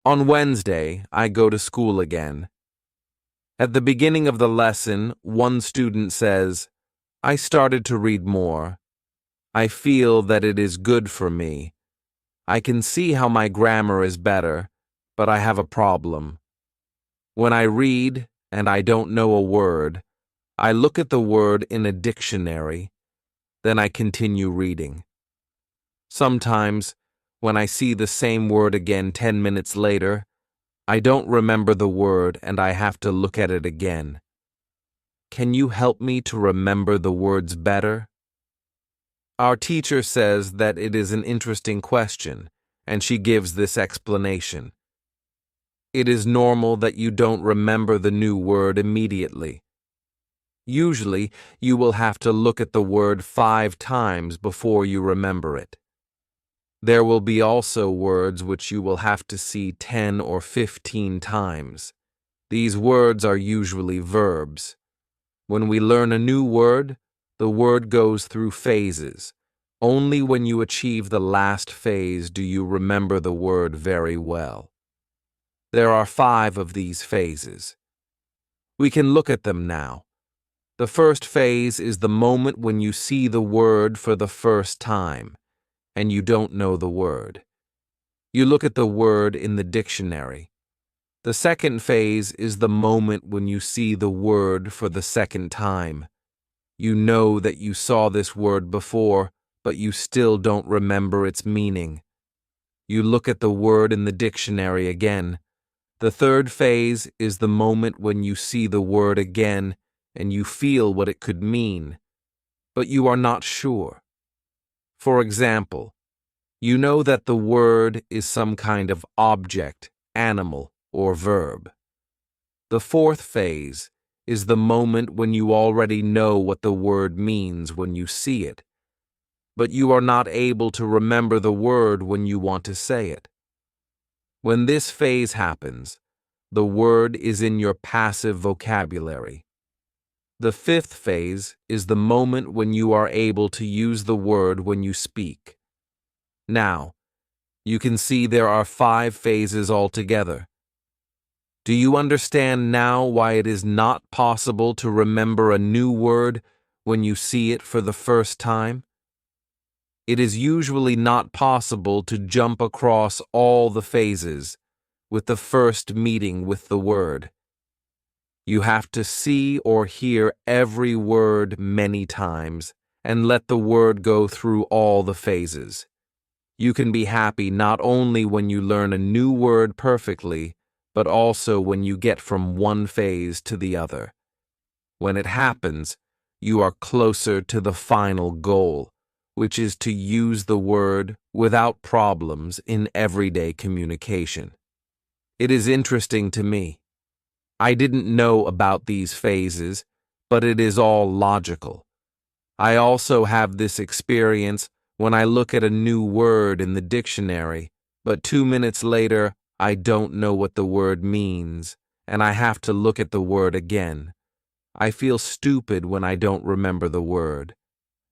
On Wednesday, I go to school again. At the beginning of the lesson, one student says, "I started to read more. I feel that it is good for me. I can see how my grammar is better, but I have a problem. When I read and I don't know a word, I look at the word in a dictionary, then I continue reading. Sometimes, when I see the same word again 10 minutes later, I don't remember the word and I have to look at it again. Can you help me to remember the words better?" Our teacher says that it is an interesting question, and she gives this explanation. It is normal that you don't remember the new word immediately. Usually, you will have to look at the word 5 times before you remember it. There will be also words which you will have to see 10 or 15 times. These words are usually verbs. When we learn a new word, the word goes through phases. Only when you achieve the last phase do you remember the word very well. There are 5 of these phases. We can look at them now. The first phase is the moment when you see the word for the first time, and you don't know the word. You look at the word in the dictionary. The second phase is the moment when you see the word for the second time. You know that you saw this word before, but you still don't remember its meaning. You look at the word in the dictionary again. The third phase is the moment when you see the word again and you feel what it could mean, but you are not sure. For example, you know that the word is some kind of object, animal, or verb. The fourth phase is the moment when you already know what the word means when you see it, but you are not able to remember the word when you want to say it. When this phase happens, the word is in your passive vocabulary. The fifth phase is the moment when you are able to use the word when you speak. Now, you can see there are 5 phases altogether. Do you understand now why it is not possible to remember a new word when you see it for the first time? It is usually not possible to jump across all the phases with the first meeting with the word. You have to see or hear every word many times and let the word go through all the phases. You can be happy not only when you learn a new word perfectly, but also when you get from one phase to the other. When it happens, you are closer to the final goal, which is to use the word without problems in everyday communication. It is interesting to me. I didn't know about these phases, but it is all logical. I also have this experience when I look at a new word in the dictionary, but 2 minutes later, I don't know what the word means, and I have to look at the word again. I feel stupid when I don't remember the word.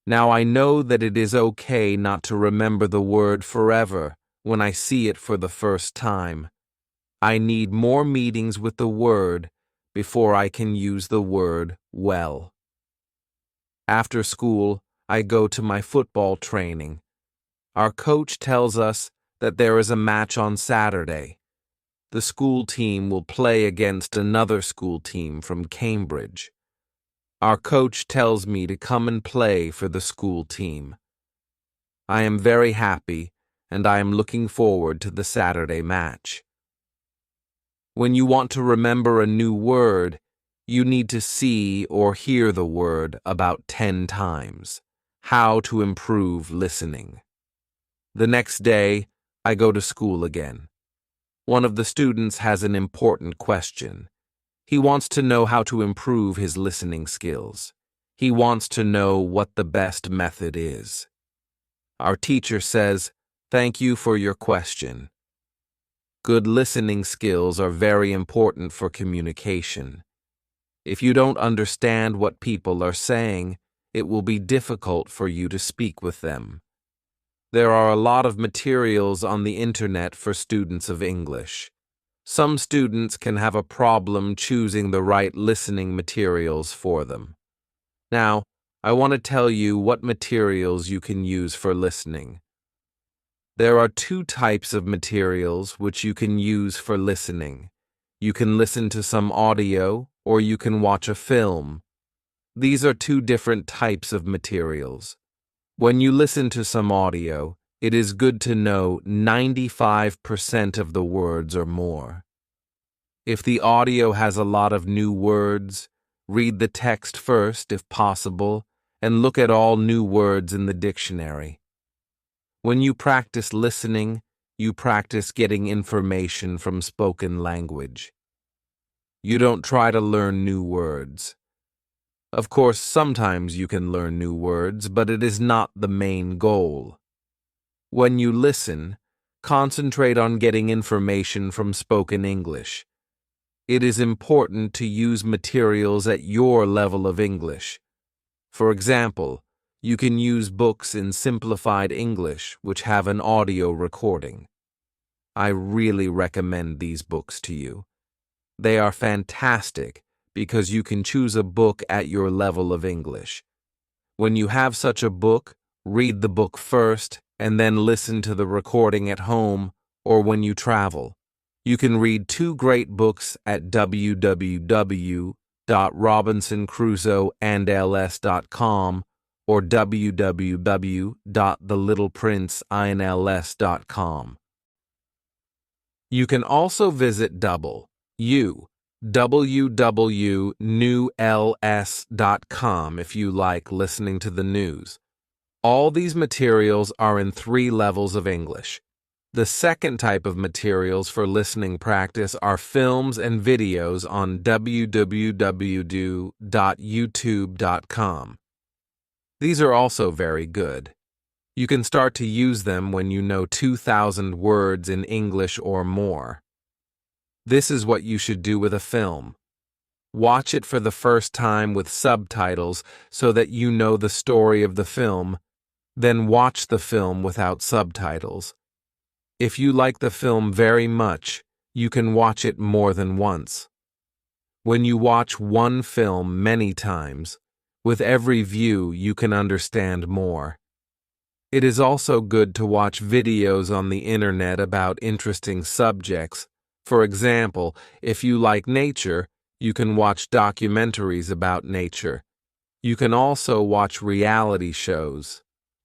Now I know that it is okay not to remember the word forever when I see it for the first time. I need more meetings with the word before I can use the word well. After school, I go to my football training. Our coach tells us that there is a match on Saturday. The school team will play against another school team from Cambridge. Our coach tells me to come and play for the school team. I am very happy, and I am looking forward to the Saturday match. When you want to remember a new word, you need to see or hear the word about 10 times. How to improve listening. The next day, I go to school again. One of the students has an important question. He wants to know how to improve his listening skills. He wants to know what the best method is. Our teacher says, "Thank you for your question." Good listening skills are very important for communication. If you don't understand what people are saying, it will be difficult for you to speak with them. There are a lot of materials on the internet for students of English. Some students can have a problem choosing the right listening materials for them. Now, I want to tell you what materials you can use for listening. There are two types of materials which you can use for listening. You can listen to some audio, or you can watch a film. These are two different types of materials. When you listen to some audio, it is good to know 95% of the words or more. If the audio has a lot of new words, read the text first if possible, and look at all new words in the dictionary. When you practice listening, you practice getting information from spoken language. You don't try to learn new words. Of course, sometimes you can learn new words, but it is not the main goal. When you listen, concentrate on getting information from spoken English. It is important to use materials at your level of English. For example, you can use books in simplified English which have an audio recording. I really recommend these books to you. They are fantastic because you can choose a book at your level of English. When you have such a book, read the book first and then listen to the recording at home or when you travel. You can read two great books at www.robinsoncrusoeandls.com or www.thelittleprinceins.com. You can also visit www.newls.com if you like listening to the news. All these materials are in 3 levels of English. The second type of materials for listening practice are films and videos on www.youtube.com. These are also very good. You can start to use them when you know 2,000 words in English or more. This is what you should do with a film. Watch it for the first time with subtitles so that you know the story of the film, then watch the film without subtitles. If you like the film very much, you can watch it more than once. When you watch one film many times, with every view you can understand more. It is also good to watch videos on the internet about interesting subjects. For example, if you like nature, you can watch documentaries about nature. You can also watch reality shows.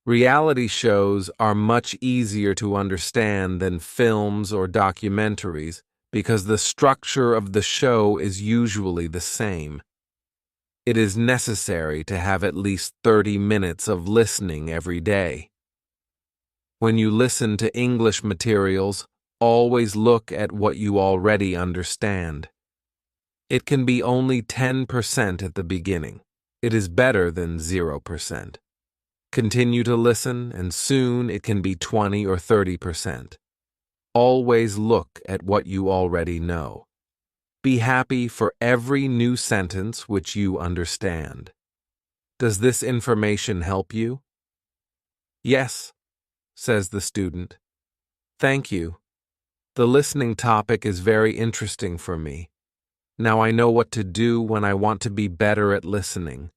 Reality shows are much easier to understand than films or documentaries because the structure of the show is usually the same. It is necessary to have at least 30 minutes of listening every day. When you listen to English materials, always look at what you already understand. It can be only 10% at the beginning. It is better than 0%. Continue to listen, and soon it can be 20 or 30%. Always look at what you already know. Be happy for every new sentence which you understand. Does this information help you? Yes, says the student. Thank you. The listening topic is very interesting for me. Now I know what to do when I want to be better at listening.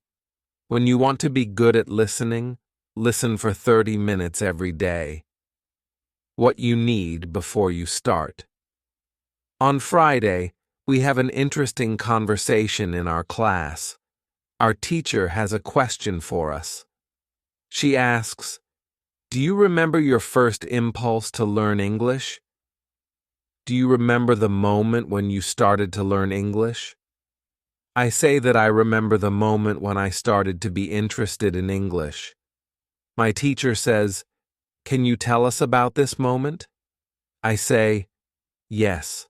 When you want to be good at listening, listen for 30 minutes every day. What you need before you start. On Friday, we have an interesting conversation in our class. Our teacher has a question for us. She asks, "Do you remember your first impulse to learn English? Do you remember the moment when you started to learn English?" I say that I remember the moment when I started to be interested in English. My teacher says, "Can you tell us about this moment?" I say, "Yes."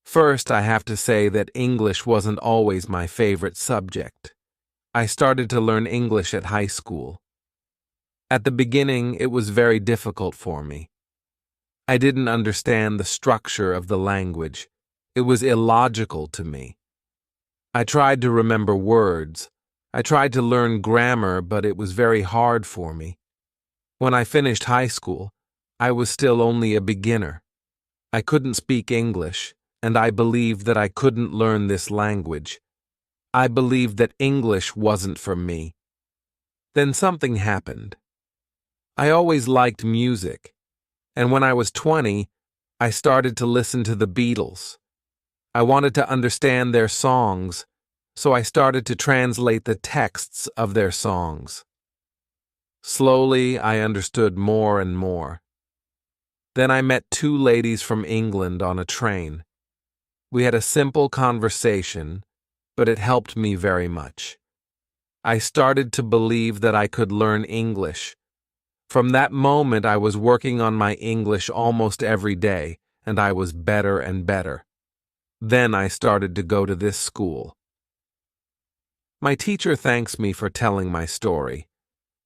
First, I have to say that English wasn't always my favorite subject. I started to learn English at high school. At the beginning, it was very difficult for me. I didn't understand the structure of the language. It was illogical to me. I tried to remember words. I tried to learn grammar, but it was very hard for me. When I finished high school, I was still only a beginner. I couldn't speak English, and I believed that I couldn't learn this language. I believed that English wasn't for me. Then something happened. I always liked music, and when I was 20, I started to listen to the Beatles. I wanted to understand their songs, so I started to translate the texts of their songs. Slowly, I understood more and more. Then I met two ladies from England on a train. We had a simple conversation, but it helped me very much. I started to believe that I could learn English. From that moment, I was working on my English almost every day, and I was better and better. Then I started to go to this school. My teacher thanks me for telling my story.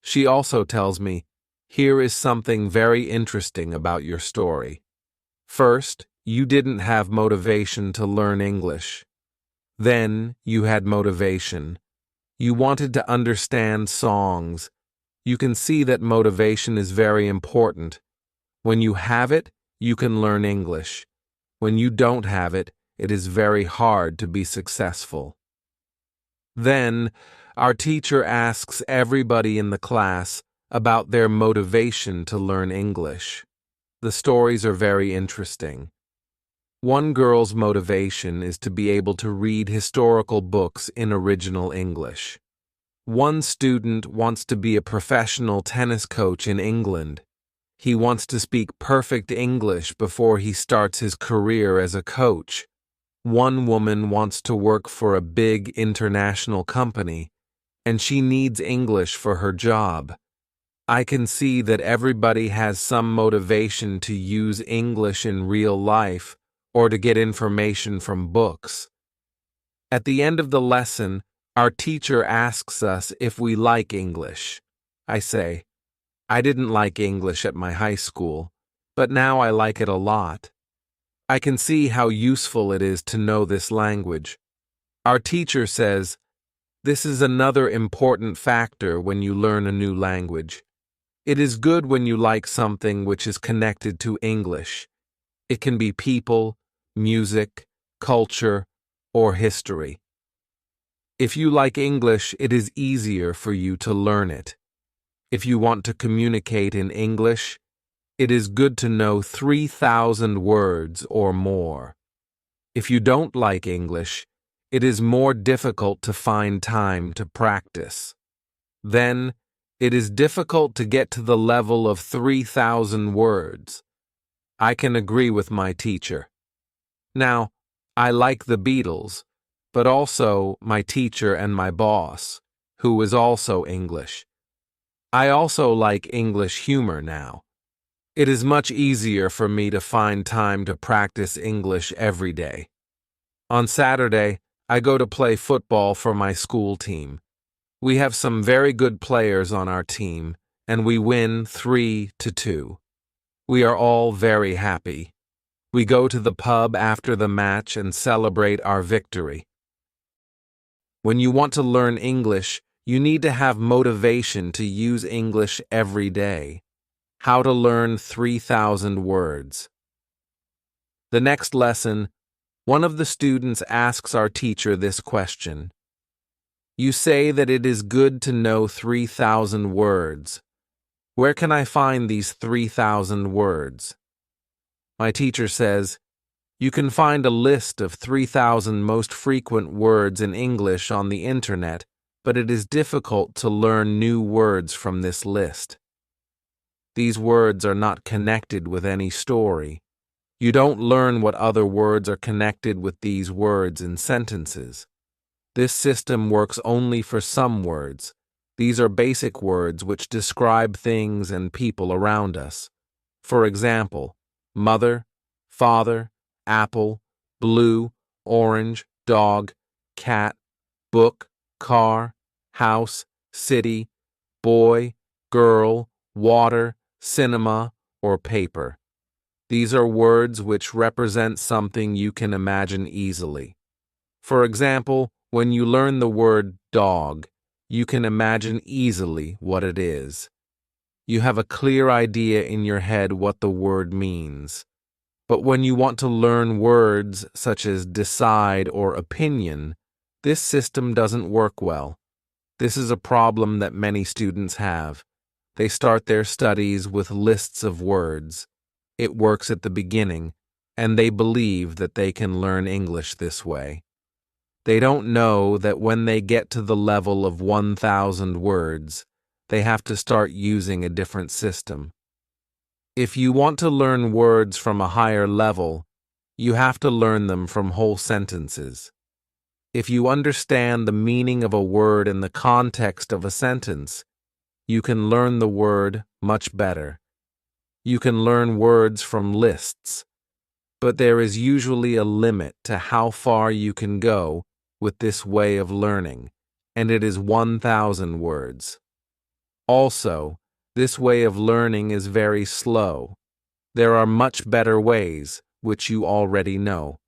She also tells me, "Here is something very interesting about your story. First, you didn't have motivation to learn English. Then, you had motivation. You wanted to understand songs. You can see that motivation is very important. When you have it, you can learn English. When you don't have it, it is very hard to be successful." Then, our teacher asks everybody in the class about their motivation to learn English. The stories are very interesting. One girl's motivation is to be able to read historical books in original English. One student wants to be a professional tennis coach in England. He wants to speak perfect English before he starts his career as a coach. One woman wants to work for a big international company, and she needs English for her job. I can see that everybody has some motivation to use English in real life or to get information from books. At the end of the lesson, our teacher asks us if we like English. I say, "I didn't like English at my high school, but now I like it a lot. I can see how useful it is to know this language." Our teacher says, "This is another important factor when you learn a new language. It is good when you like something which is connected to English. It can be people, music, culture, or history. If you like English, it is easier for you to learn it. If you want to communicate in English, it is good to know 3,000 words or more. If you don't like English, it is more difficult to find time to practice. Then, it is difficult to get to the level of 3,000 words. I can agree with my teacher. Now, I like the Beatles, but also my teacher and my boss, who is also English. I also like English humor now. It is much easier for me to find time to practice English every day. On Saturday, I go to play football for my school team. We have some very good players on our team, and we win 3-2. We are all very happy. We go to the pub after the match and celebrate our victory. When you want to learn English, you need to have motivation to use English every day. How to learn 3,000 words. The next lesson, one of the students asks our teacher this question. "You say that it is good to know 3,000 words. Where can I find these 3,000 words?" My teacher says, "You can find a list of 3,000 most frequent words in English on the internet, but it is difficult to learn new words from this list. These words are not connected with any story. You don't learn what other words are connected with these words in sentences. This system works only for some words. These are basic words which describe things and people around us. For example, mother, father, apple, blue, orange, dog, cat, book, car, house, city, boy, girl, water, cinema, or paper. These are words which represent something you can imagine easily. For example, when you learn the word dog, you can imagine easily what it is. You have a clear idea in your head what the word means. But when you want to learn words such as decide or opinion, this system doesn't work well. This is a problem that many students have. They start their studies with lists of words. It works at the beginning, and they believe that they can learn English this way. They don't know that when they get to the level of 1,000 words, they have to start using a different system. If you want to learn words from a higher level, you have to learn them from whole sentences. If you understand the meaning of a word in the context of a sentence, you can learn the word much better. You can learn words from lists, but there is usually a limit to how far you can go with this way of learning, and it is 1,000 words. Also, this way of learning is very slow. There are much better ways, which you already know.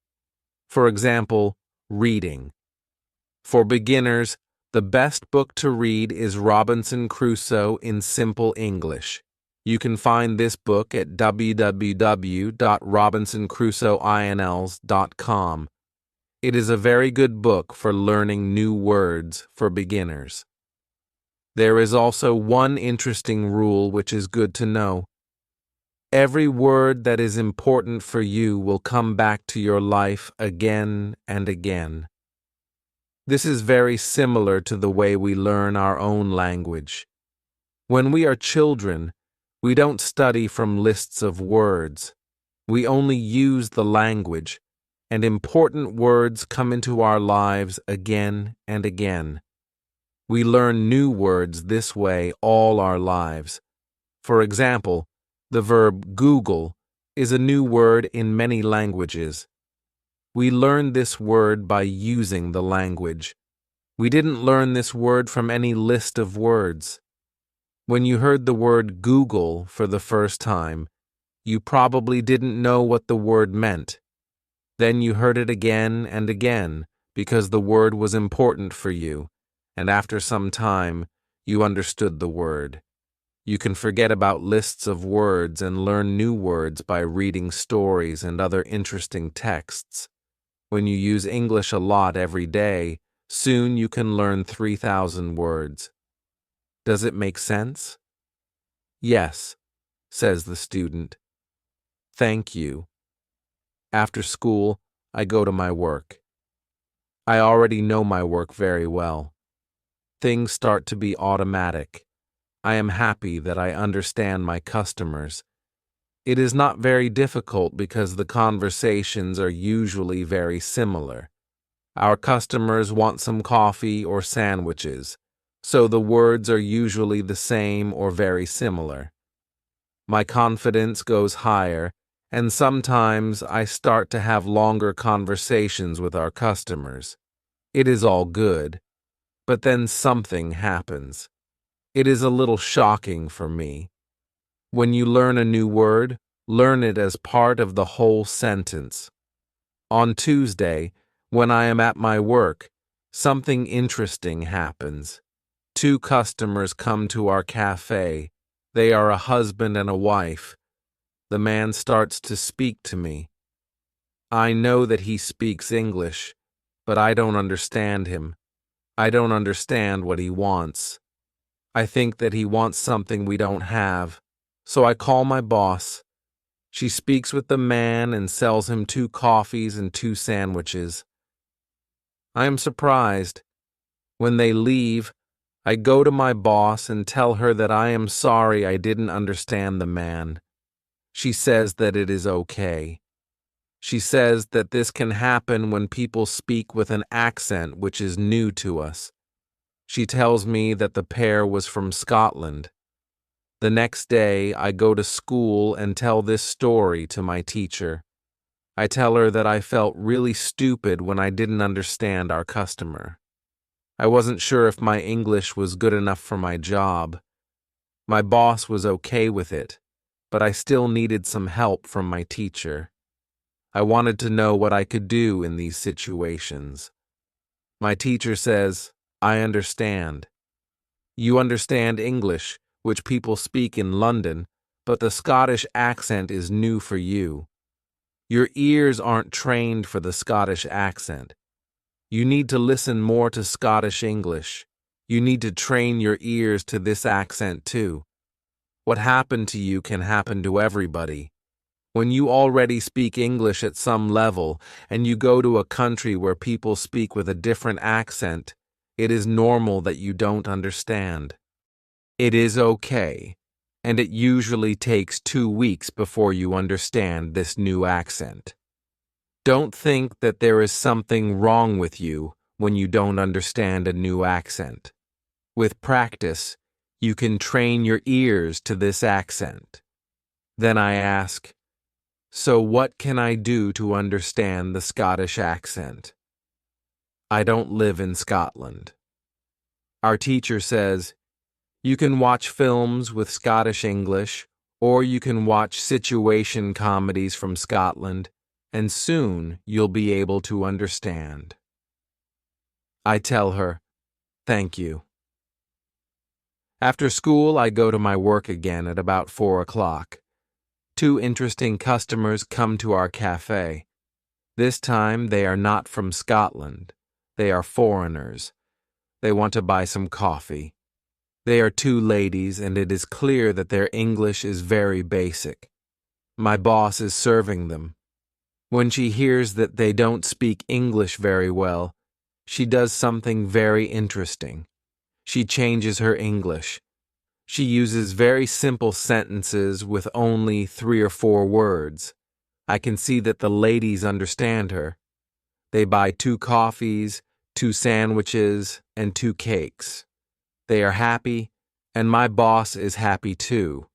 For example, reading. For beginners, the best book to read is Robinson Crusoe in Simple English. You can find this book at www.robinsoncrusoeinls.com. It is a very good book for learning new words for beginners. There is also one interesting rule which is good to know. Every word that is important for you will come back to your life again and again. This is very similar to the way we learn our own language. When we are children, we don't study from lists of words. We only use the language, and important words come into our lives again and again. We learn new words this way all our lives. For example, the verb Google is a new word in many languages. We learned this word by using the language. We didn't learn this word from any list of words. When you heard the word Google for the first time, you probably didn't know what the word meant. Then you heard it again and again because the word was important for you, and after some time, you understood the word. You can forget about lists of words and learn new words by reading stories and other interesting texts. When you use English a lot every day, soon you can learn 3,000 words. Does it make sense? Yes, says the student. Thank you. After school, I go to my work. I already know my work very well. Things start to be automatic. I am happy that I understand my customers. It is not very difficult because the conversations are usually very similar. Our customers want some coffee or sandwiches, so the words are usually the same or very similar. My confidence goes higher, and sometimes I start to have longer conversations with our customers. It is all good, but then something happens. It is a little shocking for me. When you learn a new word, learn it as part of the whole sentence. On Tuesday, when I am at my work, something interesting happens. 2 customers come to our cafe. They are a husband and a wife. The man starts to speak to me. I know that he speaks English, but I don't understand him. I don't understand what he wants. I think that he wants something we don't have. So I call my boss. She speaks with the man and sells him 2 coffees and 2 sandwiches. I am surprised. When they leave, I go to my boss and tell her that I am sorry I didn't understand the man. She says that it is okay. She says that this can happen when people speak with an accent which is new to us. She tells me that the pair was from Scotland. The next day, I go to school and tell this story to my teacher. I tell her that I felt really stupid when I didn't understand our customer. I wasn't sure if my English was good enough for my job. My boss was okay with it, but I still needed some help from my teacher. I wanted to know what I could do in these situations. My teacher says, I understand. You understand English, which people speak in London, but the Scottish accent is new for you. Your ears aren't trained for the Scottish accent. You need to listen more to Scottish English. You need to train your ears to this accent too. What happened to you can happen to everybody. When you already speak English at some level and you go to a country where people speak with a different accent, it is normal that you don't understand. It is okay, and it usually takes 2 weeks before you understand this new accent. Don't think that there is something wrong with you when you don't understand a new accent. With practice, you can train your ears to this accent. Then I ask, so what can I do to understand the Scottish accent? I don't live in Scotland. Our teacher says, you can watch films with Scottish English, or you can watch situation comedies from Scotland, and soon you'll be able to understand. I tell her, thank you. After school, I go to my work again at about 4 o'clock. 2 interesting customers come to our cafe. This time, they are not from Scotland. They are foreigners. They want to buy some coffee. They are 2 ladies, and it is clear that their English is very basic. My boss is serving them. When she hears that they don't speak English very well, she does something very interesting. She changes her English. She uses very simple sentences with only 3 or 4 words. I can see that the ladies understand her. They buy 2 coffees, 2 sandwiches, and 2 cakes. They are happy, and my boss is happy too.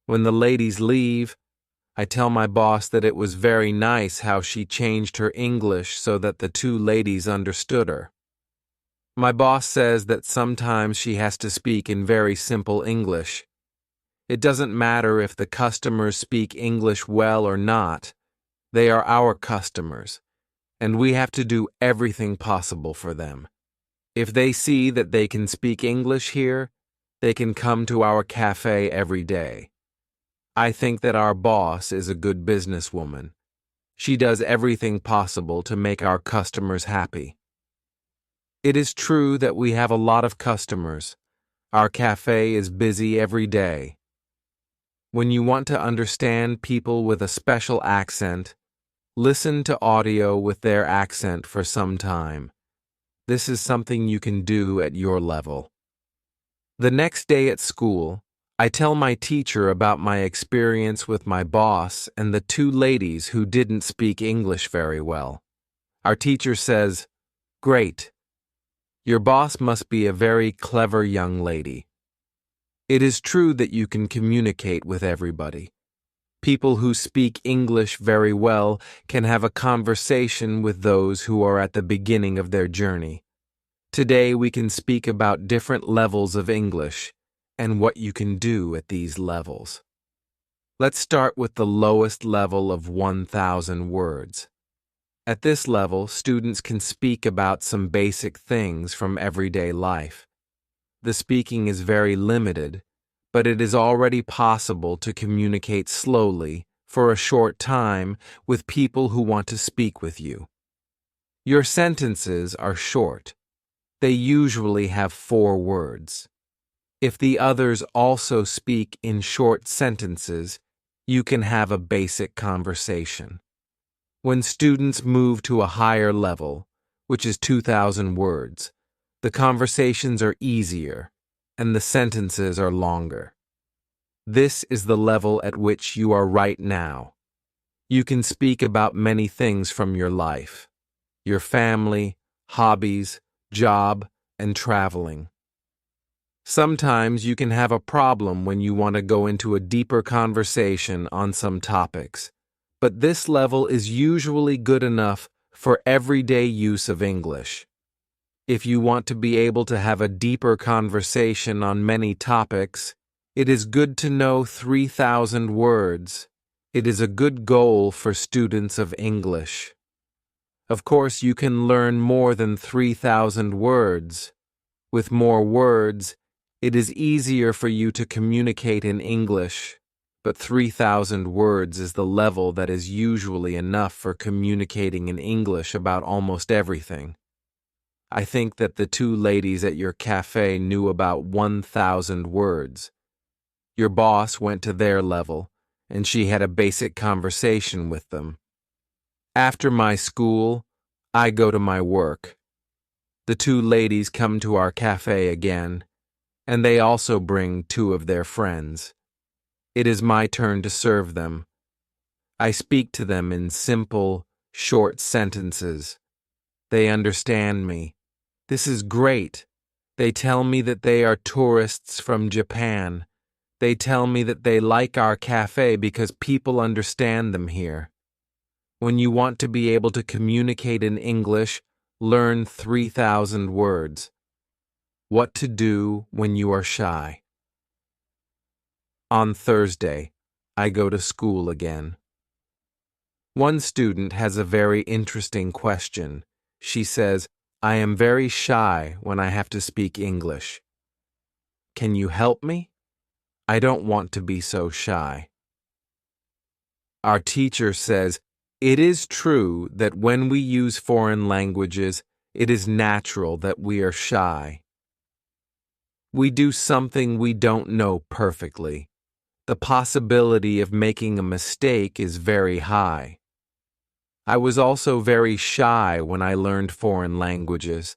When the ladies leave, I tell my boss that it was very nice how she changed her English so that the 2 ladies understood her. My boss says that sometimes she has to speak in very simple English. It doesn't matter if the customers speak English well or not. They are our customers, and we have to do everything possible for them. If they see that they can speak English here, they can come to our cafe every day. I think that our boss is a good businesswoman. She does everything possible to make our customers happy. It is true that we have a lot of customers. Our cafe is busy every day. When you want to understand people with a special accent, listen to audio with their accent for some time. This is something you can do at your level. The next day at school, I tell my teacher about my experience with my boss and the 2 ladies who didn't speak English very well. Our teacher says, "Great. Your boss must be a very clever young lady." It is true that you can communicate with everybody. People who speak English very well can have a conversation with those who are at the beginning of their journey. Today we can speak about different levels of English and what you can do at these levels. Let's start with the lowest level of 1,000 words. At this level, students can speak about some basic things from everyday life. The speaking is very limited, but it is already possible to communicate slowly for a short time with people who want to speak with you. Your sentences are short. They usually have 4 words. If the others also speak in short sentences, you can have a basic conversation. When students move to a higher level, which is 2,000 words, the conversations are easier and the sentences are longer. This is the level at which you are right now. You can speak about many things from your life, your family, hobbies, job, and traveling. Sometimes you can have a problem when you want to go into a deeper conversation on some topics, but this level is usually good enough for everyday use of English. If you want to be able to have a deeper conversation on many topics, it is good to know 3,000 words. It is a good goal for students of English. Of course, you can learn more than 3,000 words. With more words, it is easier for you to communicate in English, but 3,000 words is the level that is usually enough for communicating in English about almost everything. I think that the two ladies at your cafe knew about 1,000 words. Your boss went to their level, and she had a basic conversation with them. After my school, I go to my work. The two ladies come to our cafe again, and they also bring two of their friends. It is my turn to serve them. I speak to them in simple, short sentences. They understand me. This is great. They tell me that they are tourists from Japan. They tell me that they like our cafe because people understand them here. When you want to be able to communicate in English, learn 3,000 words. What to do when you are shy. On Thursday, I go to school again. One student has a very interesting question. She says, I am very shy when I have to speak English. Can you help me? I don't want to be so shy. Our teacher says, it is true that when we use foreign languages, it is natural that we are shy. We do something we don't know perfectly. The possibility of making a mistake is very high. I was also very shy when I learned foreign languages.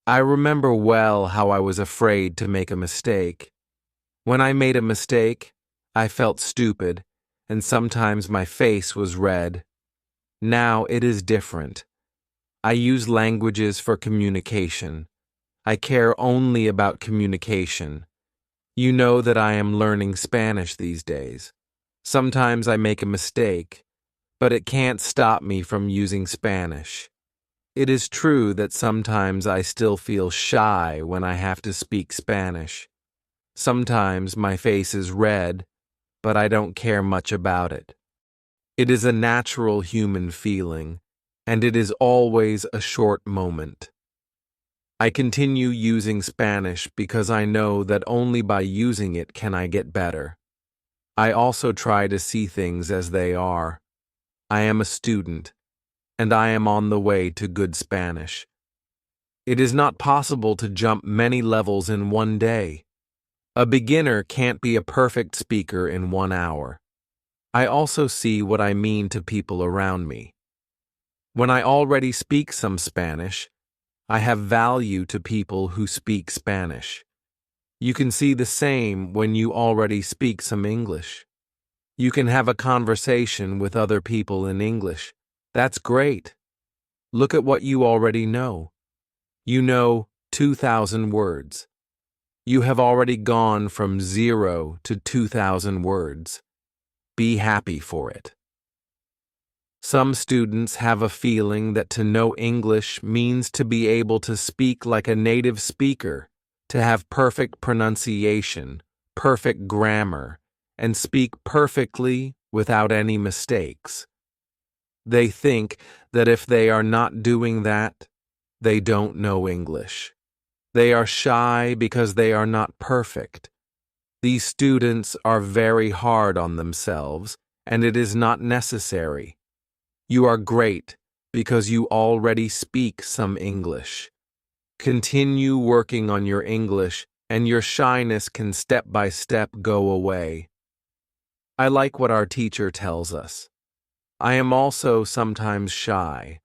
I remember well how I was afraid to make a mistake. When I made a mistake, I felt stupid, and sometimes my face was red. Now it is different. I use languages for communication. I care only about communication. You know that I am learning Spanish these days. Sometimes I make a mistake, but it can't stop me from using Spanish. It is true that sometimes I still feel shy when I have to speak Spanish. Sometimes my face is red, but I don't care much about it. It is a natural human feeling, and it is always a short moment. I continue using Spanish because I know that only by using it can I get better. I also try to see things as they are. I am a student, and I am on the way to good Spanish. It is not possible to jump many levels in one day. A beginner can't be a perfect speaker in 1 hour. I also see what I mean to people around me. When I already speak some Spanish, I have value to people who speak Spanish. You can see the same when you already speak some English. You can have a conversation with other people in English. That's great. Look at what you already know. You know 2,000 words. You have already gone from 0 to 2,000 words. Be happy for it. Some students have a feeling that to know English means to be able to speak like a native speaker, to have perfect pronunciation, perfect grammar, and speak perfectly without any mistakes. They think that if they are not doing that, they don't know English. They are shy because they are not perfect. These students are very hard on themselves, and it is not necessary. You are great because you already speak some English. Continue working on your English, and your shyness can step by step go away. I like what our teacher tells us. I am also sometimes shy.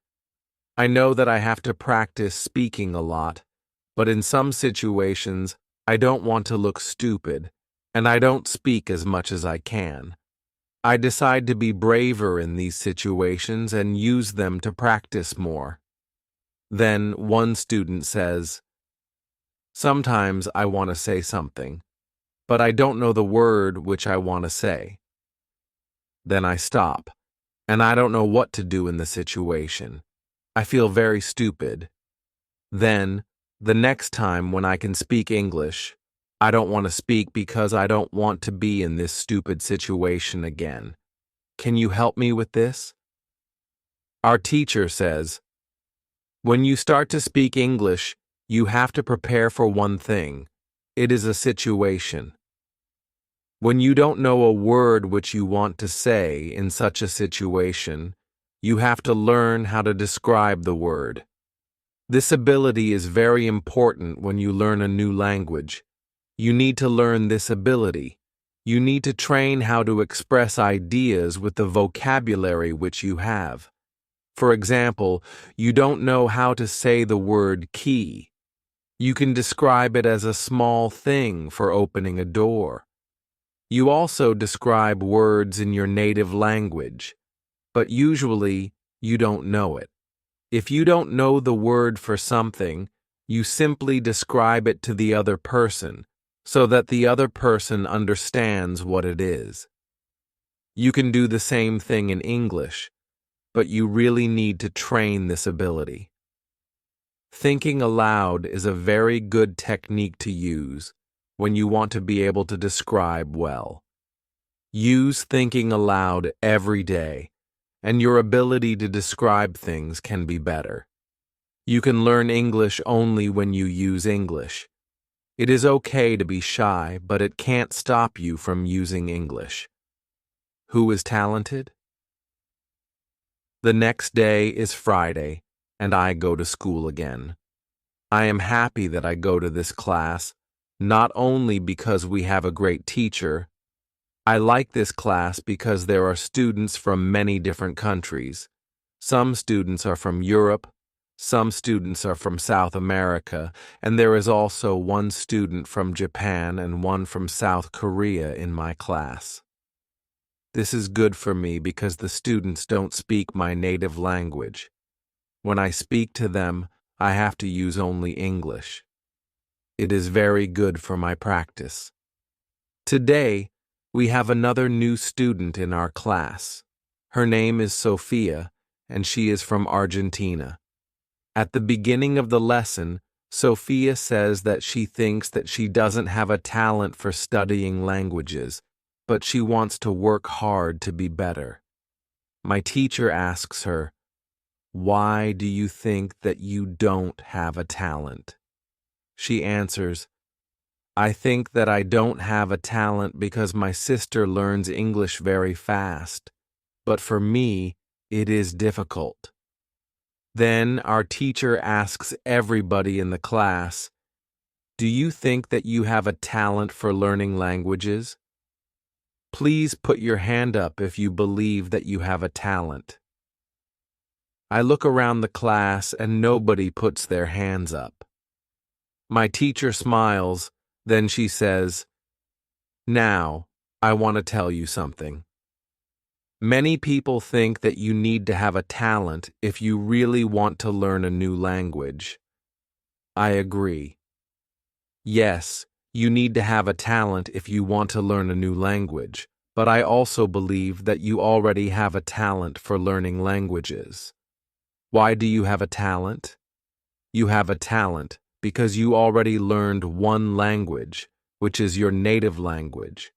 I know that I have to practice speaking a lot, but in some situations, I don't want to look stupid, and I don't speak as much as I can. I decide to be braver in these situations and use them to practice more. Then one student says, sometimes I want to say something, but I don't know the word which I want to say. Then I stop, and I don't know what to do in the situation. I feel very stupid. Then, the next time when I can speak English, I don't want to speak because I don't want to be in this stupid situation again. Can you help me with this? Our teacher says, when you start to speak English, you have to prepare for one thing. It is a situation. When you don't know a word which you want to say in such a situation, you have to learn how to describe the word. This ability is very important when you learn a new language. You need to learn this ability. You need to train how to express ideas with the vocabulary which you have. For example, you don't know how to say the word key. You can describe it as a small thing for opening a door. You also describe words in your native language, but usually you don't know it. If you don't know the word for something, you simply describe it to the other person so that the other person understands what it is. You can do the same thing in English, but you really need to train this ability. Thinking aloud is a very good technique to use when you want to be able to describe well. Use thinking aloud every day, and your ability to describe things can be better. You can learn English only when you use English. It is okay to be shy, but it can't stop you from using English. Who is talented? The next day is Friday, and I go to school again. I am happy that I go to this class, not only because we have a great teacher. I like this class because there are students from many different countries. Some students are from Europe, some students are from South America, and there is also one student from Japan and one from South Korea in my class. This is good for me because the students don't speak my native language. When I speak to them, I have to use only English. It is very good for my practice. Today, we have another new student in our class. Her name is Sophia, and she is from Argentina. At the beginning of the lesson, Sophia says that she thinks that she doesn't have a talent for studying languages, but she wants to work hard to be better. My teacher asks her, "Why do you think that you don't have a talent?" She answers, "I think that I don't have a talent because my sister learns English very fast, but for me, it is difficult." Then our teacher asks everybody in the class, "Do you think that you have a talent for learning languages?" Please put your hand up if you believe that you have a talent. I look around the class and nobody puts their hands up. My teacher smiles, then she says, "Now, I want to tell you something. Many people think that you need to have a talent if you really want to learn a new language. I agree. Yes, you need to have a talent if you want to learn a new language, but I also believe that you already have a talent for learning languages. Why do you have a talent? You have a talent because you already learned one language, which is your native language.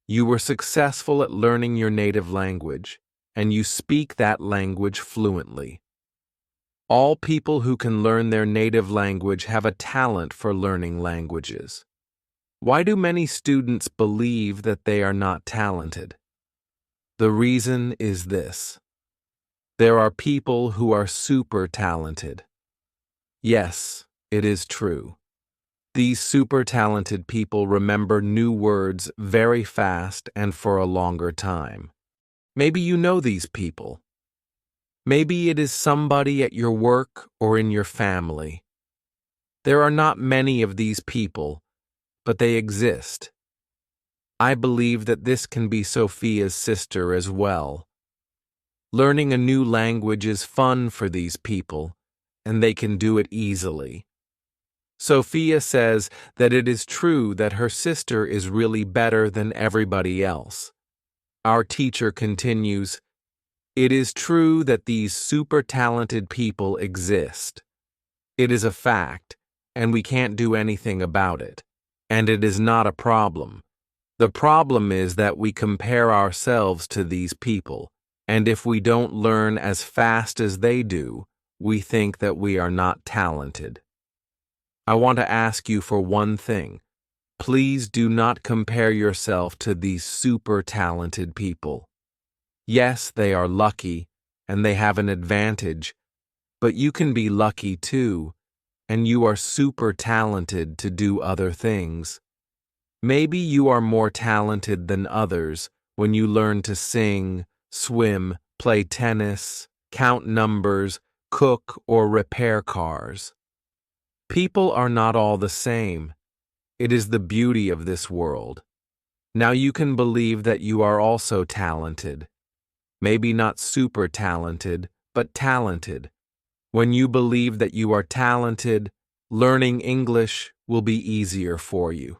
You were successful at learning your native language, and you speak that language fluently. All people who can learn their native language have a talent for learning languages. Why do many students believe that they are not talented? The reason is this. There are people who are super talented. Yes, it is true. These super talented people remember new words very fast and for a longer time. Maybe you know these people. Maybe it is somebody at your work or in your family. There are not many of these people, but they exist. I believe that this can be Sophia's sister as well. Learning a new language is fun for these people, and they can do it easily. Sophia says that it is true that her sister is really better than everybody else. Our teacher continues, "It is true that these super talented people exist. It is a fact, and we can't do anything about it. And it is not a problem. The problem is that we compare ourselves to these people, and if we don't learn as fast as they do, we think that we are not talented. I want to ask you for one thing. Please do not compare yourself to these super talented people. Yes, they are lucky, and they have an advantage, but you can be lucky too, and you are super talented to do other things. Maybe you are more talented than others when you learn to sing, swim, play tennis, count numbers, cook, or repair cars. People are not all the same. It is the beauty of this world. Now you can believe that you are also talented. Maybe not super talented, but talented. When you believe that you are talented, learning English will be easier for you.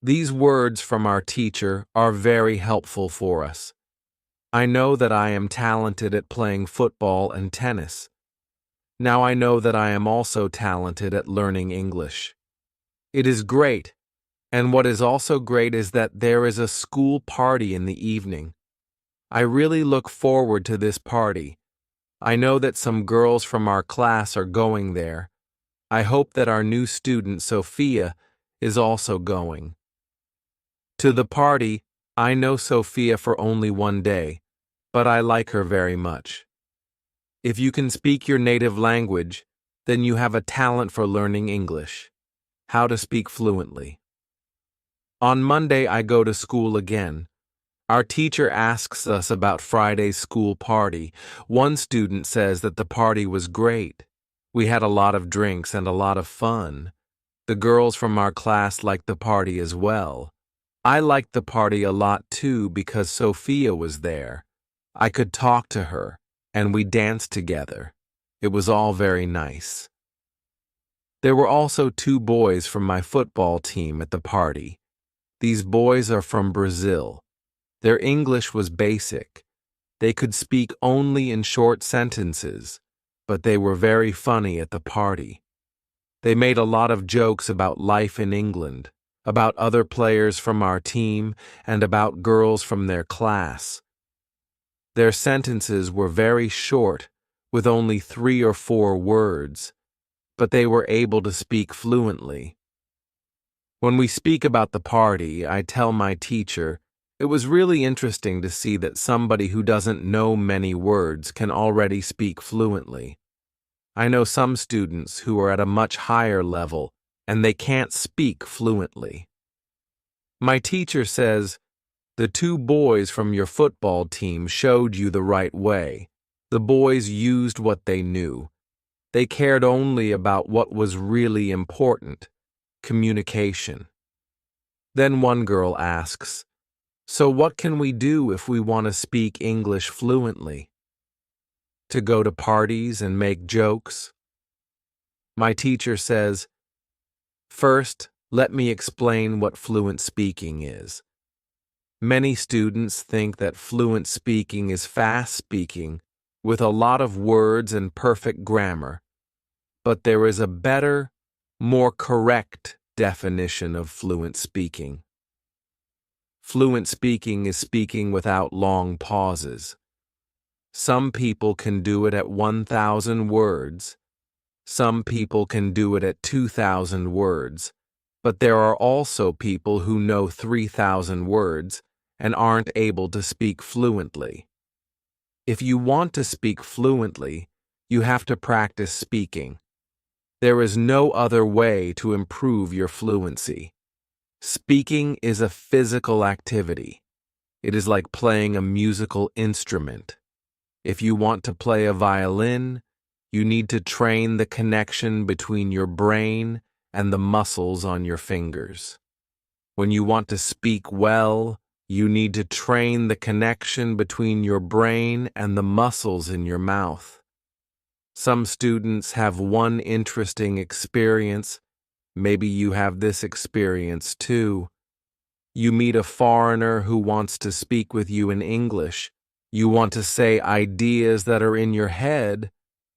These words from our teacher are very helpful for us. I know that I am talented at playing football and tennis. Now I know that I am also talented at learning English. It is great, and what is also great is that there is a school party in the evening. I really look forward to this party. I know that some girls from our class are going there. I hope that our new student, Sophia, is also going. To the party, I know Sophia for only one day, but I like her very much. If you can speak your native language, then you have a talent for learning English. How to speak fluently. On Monday, I go to school again. Our teacher asks us about Friday's school party. One student says that the party was great. We had a lot of drinks and a lot of fun. The girls from our class liked the party as well. I liked the party a lot too because Sophia was there. I could talk to her, and we danced together. It was all very nice. There were also 2 boys from my football team at the party. These boys are from Brazil. Their English was basic. They could speak only in short sentences, but they were very funny at the party. They made a lot of jokes about life in England, about other players from our team, and about girls from their class. Their sentences were very short, with only 3 or 4 words, but they were able to speak fluently. When we speak about the party, I tell my teacher, it was really interesting to see that somebody who doesn't know many words can already speak fluently. I know some students who are at a much higher level, and they can't speak fluently. My teacher says, the 2 boys from your football team showed you the right way. The boys used what they knew. They cared only about what was really important, communication. Then one girl asks, so what can we do if we want to speak English fluently? To go to parties and make jokes? My teacher says, first, let me explain what fluent speaking is. Many students think that fluent speaking is fast speaking with a lot of words and perfect grammar, but there is a better, more correct definition of fluent speaking. Fluent speaking is speaking without long pauses. Some people can do it at 1,000 words. Some people can do it at 2,000 words. But there are also people who know 3,000 words and aren't able to speak fluently. If you want to speak fluently, you have to practice speaking. There is no other way to improve your fluency. Speaking is a physical activity. It is like playing a musical instrument. If you want to play a violin, you need to train the connection between your brain and the muscles on your fingers. When you want to speak well, you need to train the connection between your brain and the muscles in your mouth. Some students have one interesting experience. Maybe you have this experience too. You meet a foreigner who wants to speak with you in English. You want to say ideas that are in your head,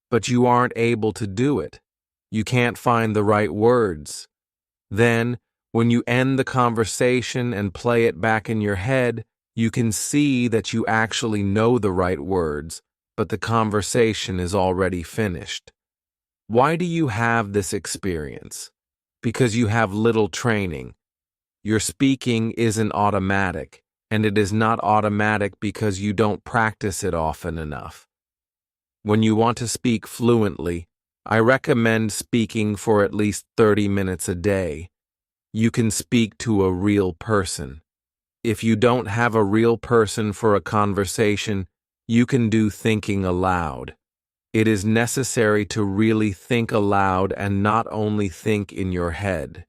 but you aren't able to do it. You can't find the right words. Then, when you end the conversation and play it back in your head, you can see that you actually know the right words, but the conversation is already finished. Why do you have this experience? Because you have little training. Your speaking isn't automatic, and it is not automatic because you don't practice it often enough. When you want to speak fluently, I recommend speaking for at least 30 minutes a day. You can speak to a real person. If you don't have a real person for a conversation, you can do thinking aloud. It is necessary to really think aloud and not only think in your head.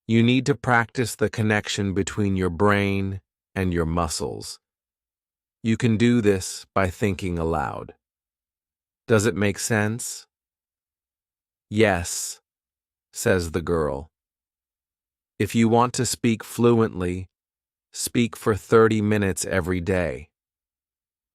You need to practice the connection between your brain and your muscles. You can do this by thinking aloud. Does it make sense? Yes, says the girl. If you want to speak fluently, speak for 30 minutes every day.